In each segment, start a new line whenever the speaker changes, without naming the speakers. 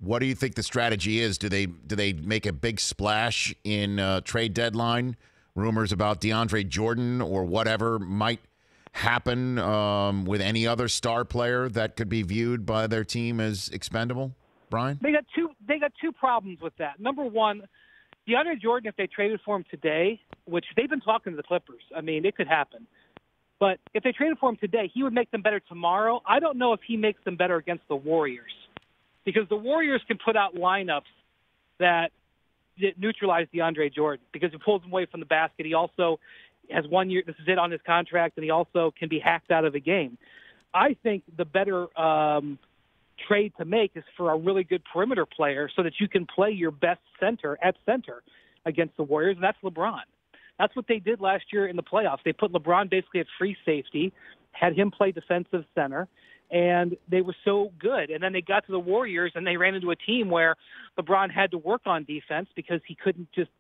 What do you think the strategy is? Do they make a big splash in trade deadline? Rumors about DeAndre Jordan or whatever might happen with any other star player that could be viewed by their team as expendable? Brian?
They got two problems with that. Number one, DeAndre Jordan, if they traded for him today, which they've been talking to the Clippers, I mean, it could happen. But if they traded for him today, he would make them better tomorrow. I don't know if he makes them better against the Warriors, because the Warriors can put out lineups that neutralize DeAndre Jordan because he pulls him away from the basket. He also has 1 year. This is it on his contract, and he also can be hacked out of a game. I think the better trade to make is for a really good perimeter player so that you can play your best center at center against the Warriors, and that's LeBron. That's what they did last year in the playoffs. They put LeBron basically at free safety, had him play defensive center, and they were so good. And then they got to the Warriors, and they ran into a team where LeBron had to work on defense because he couldn't just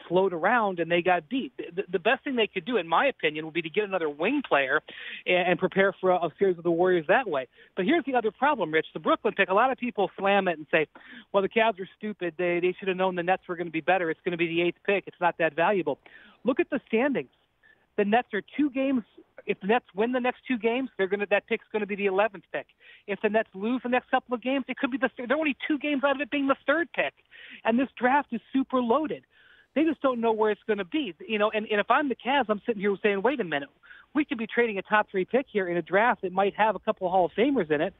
float around, and they got beat. The best thing they could do, in my opinion, would be to get another wing player and prepare for a series of the Warriors that way. But here's the other problem, Rich. The Brooklyn pick, a lot of people slam it and say, well, the Cavs are stupid. They should have known the Nets were going to be better. It's going to be the 8th pick. It's not that valuable. Look at the standings. The Nets are 2 games. If the Nets win the next 2 games, that pick's going to be the 11th pick. If the Nets lose the next couple of games, it could be they're only 2 games out of it being the 3rd pick. And this draft is super loaded. They just don't know where it's going to be. And if I'm the Cavs, I'm sitting here saying, wait a minute, we could be trading a top 3 pick here in a draft that might have a couple of Hall of Famers in it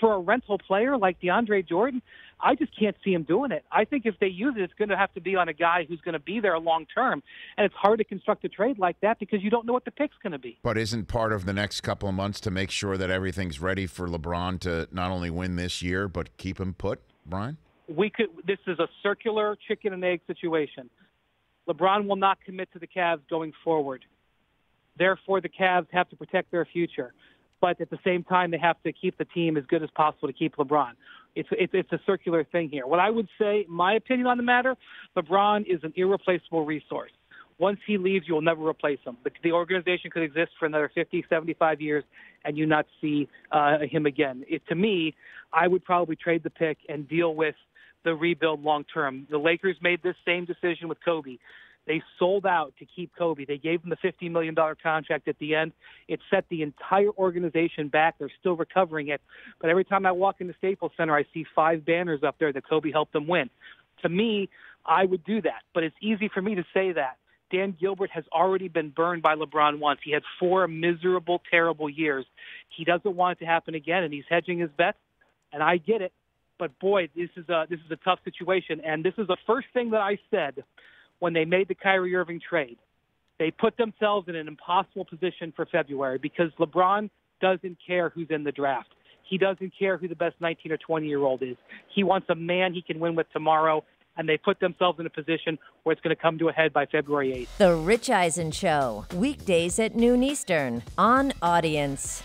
for a rental player like DeAndre Jordan. I just can't see him doing it. I think if they use it, it's going to have to be on a guy who's going to be there long term. And it's hard to construct a trade like that because you don't know what the pick's going to be.
But isn't part of the next couple of months to make sure that everything's ready for LeBron to not only win this year, but keep him put, Brian?
This is a circular chicken and egg situation. LeBron will not commit to the Cavs going forward. Therefore, the Cavs have to protect their future. But at the same time, they have to keep the team as good as possible to keep LeBron. It's a circular thing here. What I would say, my opinion on the matter, LeBron is an irreplaceable resource. Once he leaves, you will never replace him. The organization could exist for another 50, 75 years, and you not see him again. To me, I would probably trade the pick and deal with the rebuild long term. The Lakers made this same decision with Kobe. They sold out to keep Kobe. They gave him the $50 million contract at the end. It set the entire organization back. They're still recovering it. But every time I walk into Staples Center, I see 5 banners up there that Kobe helped them win. To me, I would do that. But it's easy for me to say that. Dan Gilbert has already been burned by LeBron once. He had 4 miserable, terrible years. He doesn't want it to happen again, and he's hedging his bets, and I get it. But, boy, this is a tough situation. And this is the first thing that I said when they made the Kyrie Irving trade. They put themselves in an impossible position for February because LeBron doesn't care who's in the draft. He doesn't care who the best 19 or 20-year-old is. He wants a man he can win with tomorrow, and they put themselves in a position where it's going to come to a head by February 8th.
The Rich Eisen Show, weekdays at noon Eastern on Audience.